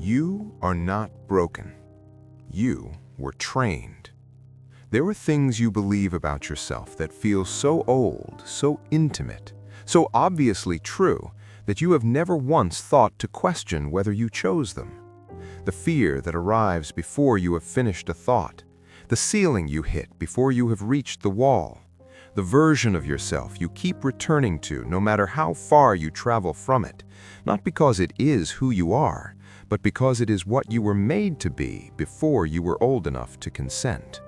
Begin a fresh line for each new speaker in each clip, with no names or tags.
You are not broken. You were trained. There are things you believe about yourself that feel so old, so intimate, so obviously true that you have never once thought to question whether you chose them. The fear that arrives before you have finished a thought, the ceiling you hit before you have reached the wall, the version of yourself you keep returning to no matter how far you travel from it, not because it is who you are, but because it is what you were made to be before you were old enough to consent.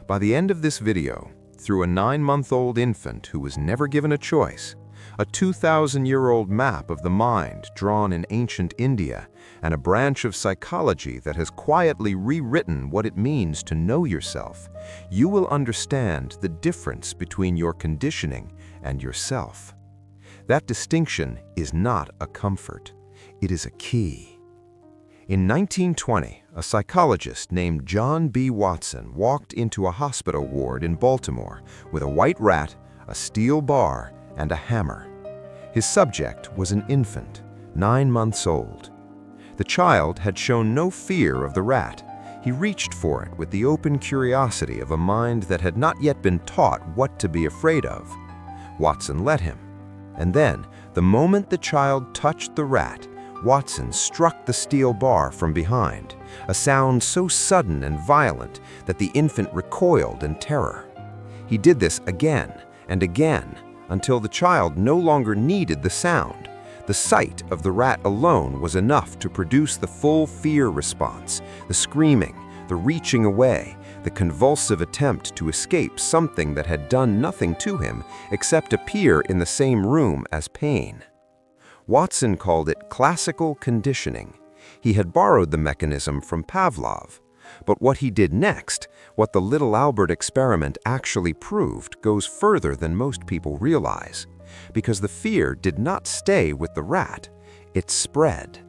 By the end of this video, through a 9-month-old infant who was never given a choice, a 2,000-year-old map of the mind drawn in ancient India, and a branch of psychology that has quietly rewritten what it means to know yourself, you will understand the difference between your conditioning and yourself. That distinction is not a comfort. It is a key. In 1920, a psychologist named John B. Watson walked into a hospital ward in Baltimore with a white rat, a steel bar, and a hammer. His subject was an infant, 9 months old. The child had shown no fear of the rat. He reached for it with the open curiosity of a mind that had not yet been taught what to be afraid of. Watson let him. And then, the moment the child touched the rat, Watson struck the steel bar from behind, a sound so sudden and violent that the infant recoiled in terror. He did this again and again until the child no longer needed the sound. The sight of the rat alone was enough to produce the full fear response, the screaming, the reaching away, the convulsive attempt to escape something that had done nothing to him except appear in the same room as pain. Watson called it classical conditioning. He had borrowed the mechanism from Pavlov. But what he did next, what the little Albert experiment actually proved, goes further than most people realize. Because the fear did not stay with the rat, it spread.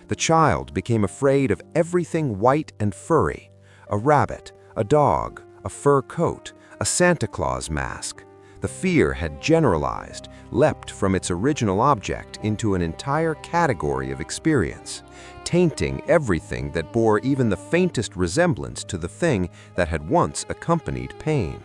The child became afraid of everything white and furry: a rabbit, a dog, a fur coat, a Santa Claus mask. The fear had generalized, leapt from its original object into an entire category of experience, tainting everything that bore even the faintest resemblance to the thing that had once accompanied pain.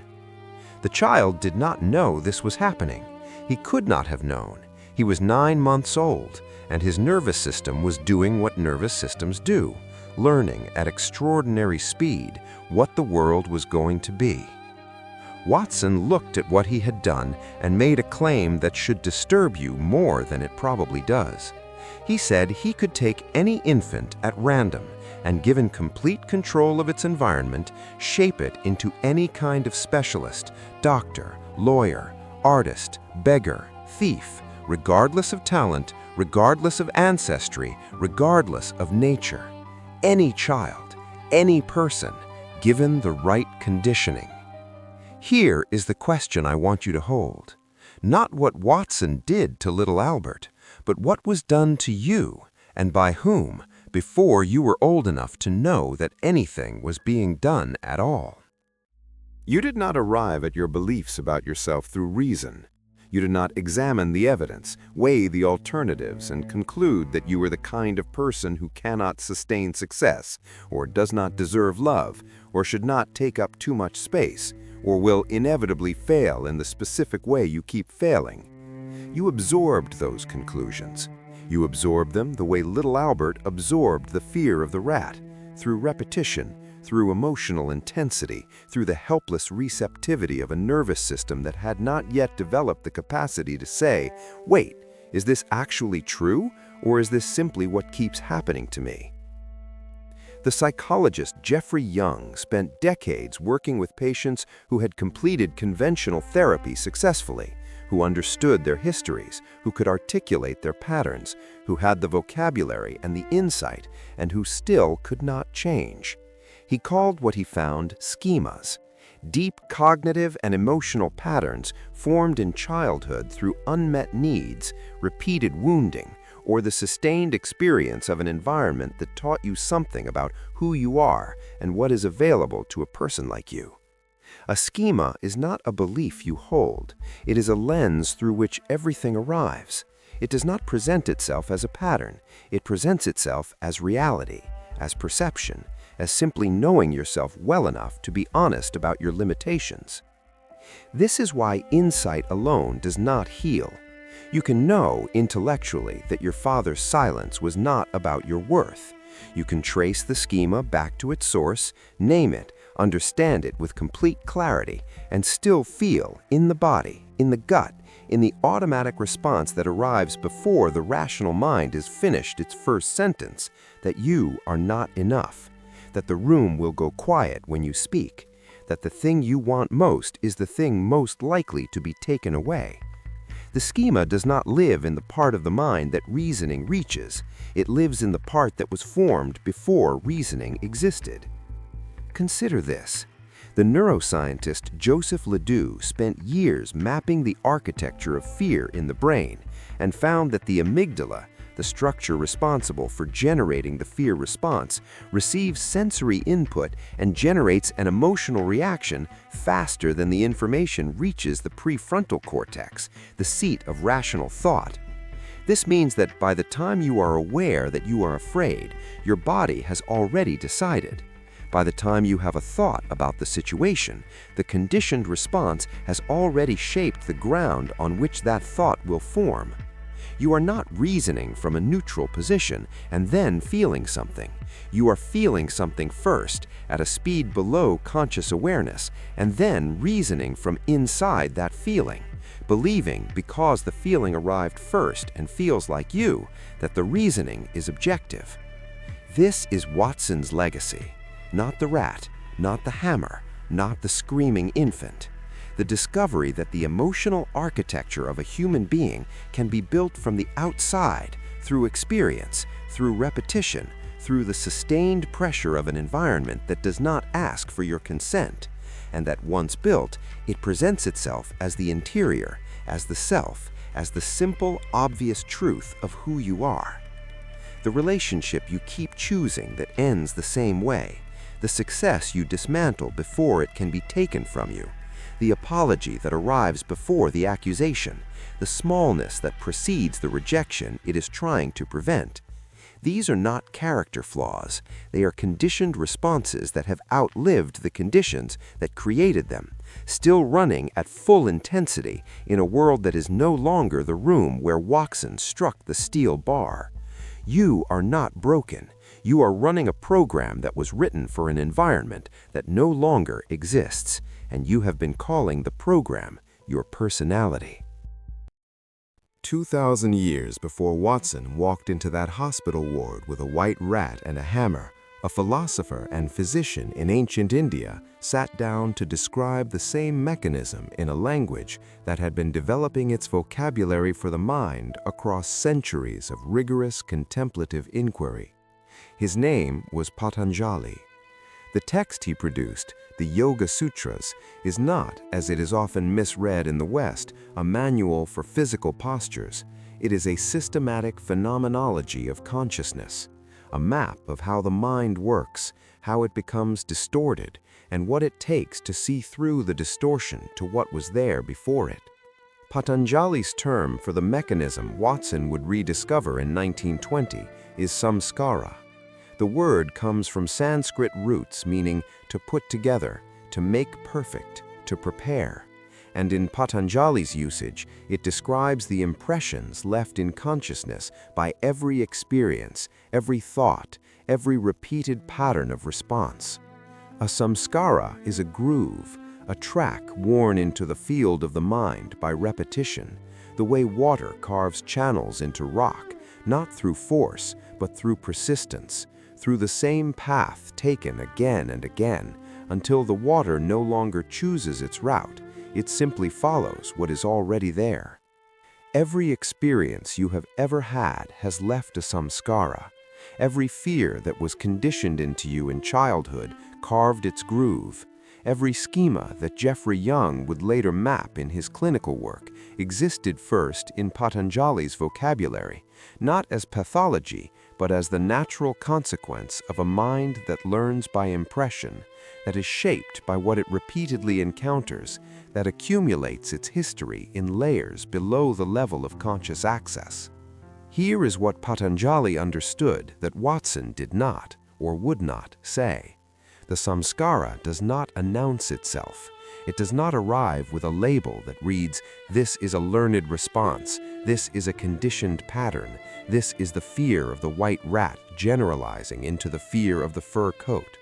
The child did not know this was happening. He could not have known. He was 9 months old, and his nervous system was doing what nervous systems do, learning at extraordinary speed what the world was going to be. Watson looked at what he had done and made a claim that should disturb you more than it probably does. He said he could take any infant at random and, given complete control of its environment, shape it into any kind of specialist, doctor, lawyer, artist, beggar, thief, regardless of talent, regardless of ancestry, regardless of nature. Any child, any person, given the right conditioning. Here is the question I want you to hold. Not what Watson did to little Albert, but what was done to you, and by whom, before you were old enough to know that anything was being done at all. You did not arrive at your beliefs about yourself through reason. You did not examine the evidence, weigh the alternatives, and conclude that you were the kind of person who cannot sustain success, or does not deserve love, or should not take up too much space, or will inevitably fail in the specific way you keep failing. You absorbed those conclusions. You absorbed them the way little Albert absorbed the fear of the rat, through repetition, through emotional intensity, through the helpless receptivity of a nervous system that had not yet developed the capacity to say, wait, is this actually true, or is this simply what keeps happening to me? The psychologist Jeffrey Young spent decades working with patients who had completed conventional therapy successfully, who understood their histories, who could articulate their patterns, who had the vocabulary and the insight, and who still could not change. He called what he found schemas, deep cognitive and emotional patterns formed in childhood through unmet needs, repeated wounding, or the sustained experience of an environment that taught you something about who you are and what is available to a person like you. A schema is not a belief you hold. It is a lens through which everything arrives.
It does not present itself as a pattern. It presents itself as reality, as perception, as simply knowing yourself well enough to be honest about your limitations. This is why insight alone does not heal. You can know intellectually that your father's silence was not about your worth. You can trace the schema back to its source, name it, understand it with complete clarity, and still feel in the body, in the gut, in the automatic response that arrives before the rational mind has finished its first sentence, that you are not enough, that the room will go quiet when you speak, that the thing you want most is the thing most likely to be taken away. The schema does not live in the part of the mind that reasoning reaches. It lives in the part that was formed before reasoning existed. Consider this. The neuroscientist Joseph Ledoux spent years mapping the architecture of fear in the brain and found that the amygdala, the structure responsible for generating the fear response, receives sensory input and generates an emotional reaction faster than the information reaches the prefrontal cortex, the seat of rational thought. This means that by the time you are aware that you are afraid, your body has already decided. By the time you have a thought about the situation, the conditioned response has already shaped the ground on which that thought will form. You are not reasoning from a neutral position and then feeling something. You are feeling something first, at a speed below conscious awareness, and then reasoning from inside that feeling, believing because the feeling arrived first and feels like you, that the reasoning is objective. This is Watson's legacy. Not the rat, not the hammer, not the screaming infant. The discovery that the emotional architecture of a human being can be built from the outside, through experience, through repetition, through the sustained pressure of an environment that does not ask for your consent, and that once built, it presents itself as the interior, as the self, as the simple, obvious truth of who you are. The relationship you keep choosing that ends the same way, the success you dismantle before it can be taken from you, the apology that arrives before the accusation, the smallness that precedes the rejection it is trying to prevent. These are not character flaws. They are conditioned responses that have outlived the conditions that created them, still running at full intensity in a world that is no longer the room where Watson struck the steel bar. You are not broken. You are running a program that was written for an environment that no longer exists, and you have been calling the program your personality.
2,000 years before Watson walked into that hospital ward with a white rat and a hammer, a philosopher and physician in ancient India sat down to describe the same mechanism in a language that had been developing its vocabulary for the mind across centuries of rigorous contemplative inquiry. His name was Patanjali. The text he produced, the Yoga Sutras, is not, as it is often misread in the West, a manual for physical postures. It is a systematic phenomenology of consciousness, a map of how the mind works, how it becomes distorted, and what it takes to see through the distortion to what was there before it. Patanjali's term for the mechanism Watson would rediscover in 1920 is samskara. The word comes from Sanskrit roots meaning to put together, to make perfect, to prepare. And in Patanjali's usage, it describes the impressions left in consciousness by every experience, every thought, every repeated pattern of response. A samskara is a groove, a track worn into the field of the mind by repetition, the way water carves channels into rock, not through force, but through persistence, through the same path taken again and again, until the water no longer chooses its route, it simply follows what is already there. Every experience you have ever had has left a samskara. Every fear that was conditioned into you in childhood carved its groove. Every schema that Jeffrey Young would later map in his clinical work existed first in Patanjali's vocabulary, not as pathology, but as the natural consequence of a mind that learns by impression, that is shaped by what it repeatedly encounters, that accumulates its history in layers below the level of conscious access.
Here is what Patanjali understood that Watson did not, or would not, say. The samskara does not announce itself. It does not arrive with a label that reads, "This is a learned response, this is a conditioned pattern, this is the fear of the white rat generalizing into the fear of the fur coat."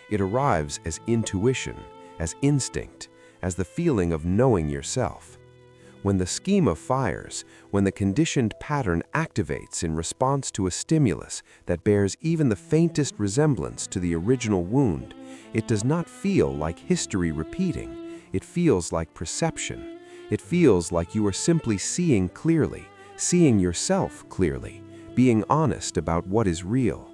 It arrives as intuition, as instinct, as the feeling of knowing yourself. When the schema fires, when the conditioned pattern activates in response to a stimulus that bears even the faintest resemblance to the original wound, it does not feel like history repeating. It feels like perception. It feels like you are simply seeing clearly, seeing yourself clearly, being honest about what is real.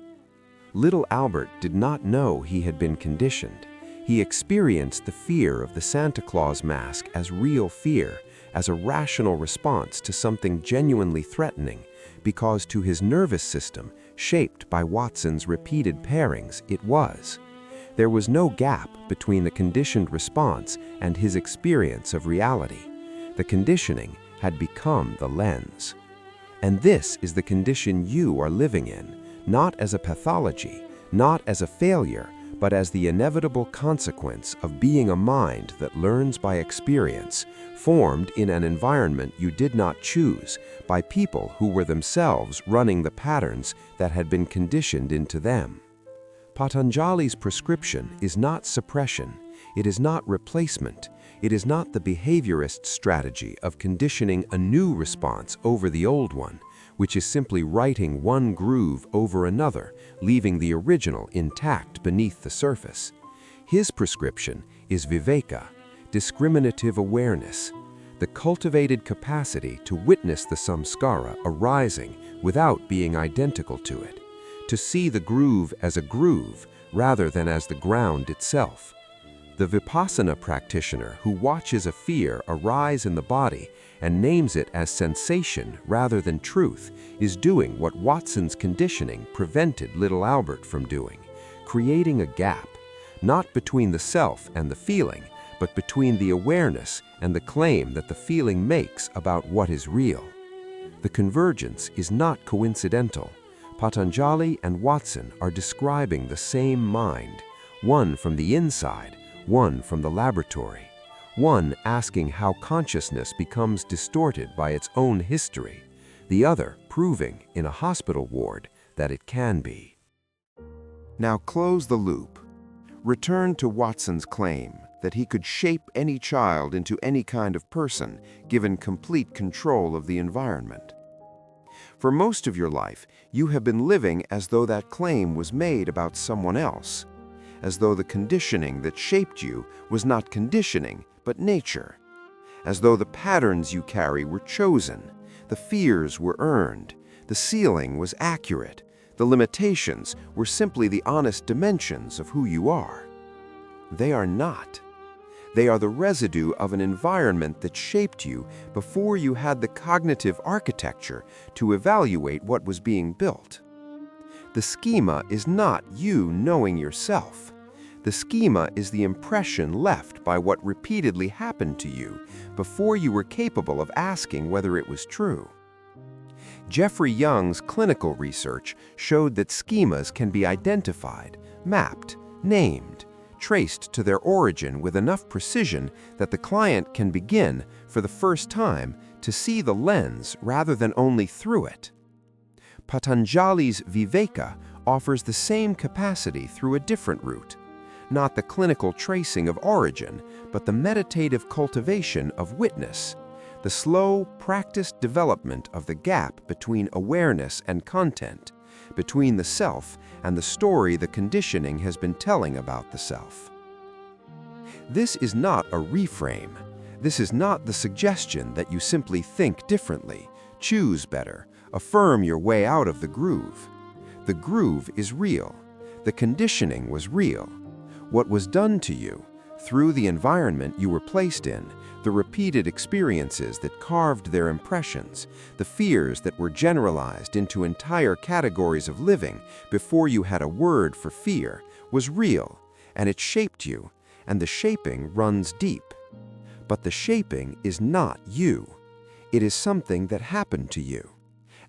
Little Albert did not know he had been conditioned. He experienced the fear of the Santa Claus mask as real fear, as a rational response to something genuinely threatening, because to his nervous system, shaped by Watson's repeated pairings, it was. There was no gap between the conditioned response and his experience of reality. The conditioning had become the lens. And this is the condition you are living in, not as a pathology, not as a failure, but as the inevitable consequence of being a mind that learns by experience, formed in an environment you did not choose, by people who were themselves running the patterns that had been conditioned into them. Patanjali's prescription is not suppression, it is not replacement, it is not the behaviorist strategy of conditioning a new response over the old one, which is simply writing one groove over another, leaving the original intact beneath the surface. His prescription is viveka, discriminative awareness, the cultivated capacity to witness the samskara arising without being identical to it, to see the groove as a groove rather than as the ground itself. The vipassana practitioner who watches a fear arise in the body and names it as sensation rather than truth is doing what Watson's conditioning prevented little Albert from doing, creating a gap, not between the self and the feeling, but between the awareness and the claim that the feeling makes about what is real. The convergence is not coincidental. Patanjali and Watson are describing the same mind, one from the inside, one from the laboratory, one asking how consciousness becomes distorted by its own history, the other proving in a hospital ward that it can be.
Now close the loop. Return to Watson's claim that he could shape any child into any kind of person, given complete control of the environment. For most of your life, you have been living as though that claim was made about someone else, as though the conditioning that shaped you was not conditioning, but nature, as though the patterns you carry were chosen, the fears were earned, the ceiling was accurate, the limitations were simply the honest dimensions of who you are. They are not. They are the residue of an environment that shaped you before you had the cognitive architecture to evaluate what was being built. The schema is not you knowing yourself. The schema is the impression left by what repeatedly happened to you before you were capable of asking whether it was true. Jeffrey Young's clinical research showed that schemas can be identified, mapped, named, traced to their origin with enough precision that the client can begin, for the first time, to see the lens rather than only through it. Patanjali's Viveka offers the same capacity through a different route, not the clinical tracing of origin, but the meditative cultivation of witness, the slow, practiced development of the gap between awareness and content, between the self and the story the conditioning has been telling about the self. This is not a reframe. This is not the suggestion that you simply think differently, choose better, affirm your way out of the groove. The groove is real. The conditioning was real. What was done to you, through the environment you were placed in, the repeated experiences that carved their impressions, the fears that were generalized into entire categories of living before you had a word for fear, was real, and it shaped you, and the shaping runs deep. But the shaping is not you. It is something that happened to you.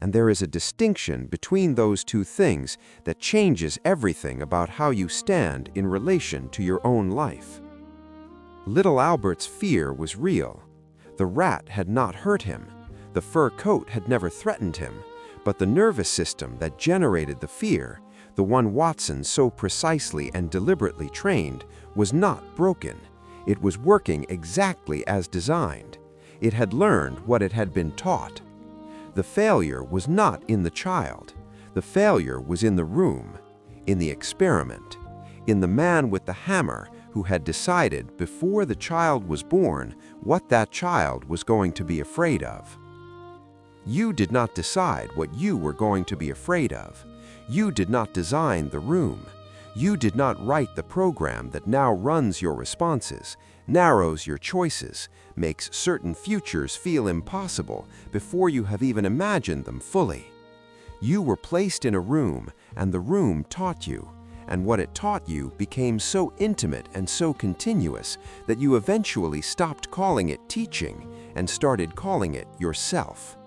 and there is a distinction between those two things that changes everything about how you stand in relation to your own life. Little Albert's fear was real. The rat had not hurt him. The fur coat had never threatened him. But the nervous system that generated the fear, the one Watson so precisely and deliberately trained, was not broken. It was working exactly as designed. It had learned what it had been taught. The failure was not in the child. The failure was in the room, in the experiment, in the man with the hammer who had decided before the child was born what that child was going to be afraid of. You did not decide what you were going to be afraid of. You did not design the room. You did not write the program that now runs your responses, narrows your choices, makes certain futures feel impossible before you have even imagined them fully. You were placed in a room, and the room taught you, and what it taught you became so intimate and so continuous that you eventually stopped calling it teaching and started calling it yourself.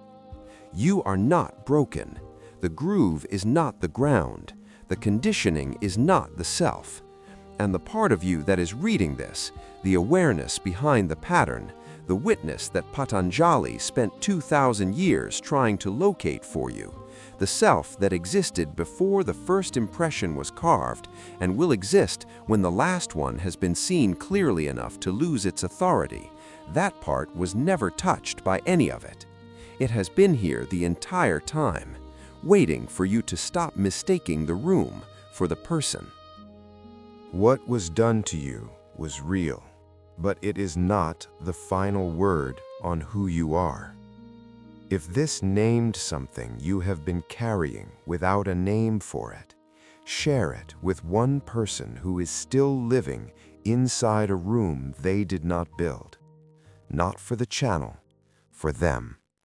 You are not broken. The groove is not the ground. The conditioning is not the self. And the part of you that is reading this, the awareness behind the pattern, the witness that Patanjali spent 2,000 years trying to locate for you, the self that existed before the first impression was carved and will exist when the last one has been seen clearly enough to lose its authority, that part was never touched by any of it. It has been here the entire time, waiting for you to stop mistaking the room for the person.
What was done to you was real, but it is not the final word on who you are. If this named something you have been carrying without a name for it, share it with one person who is still living inside a room they did not build. Not for the channel, for them.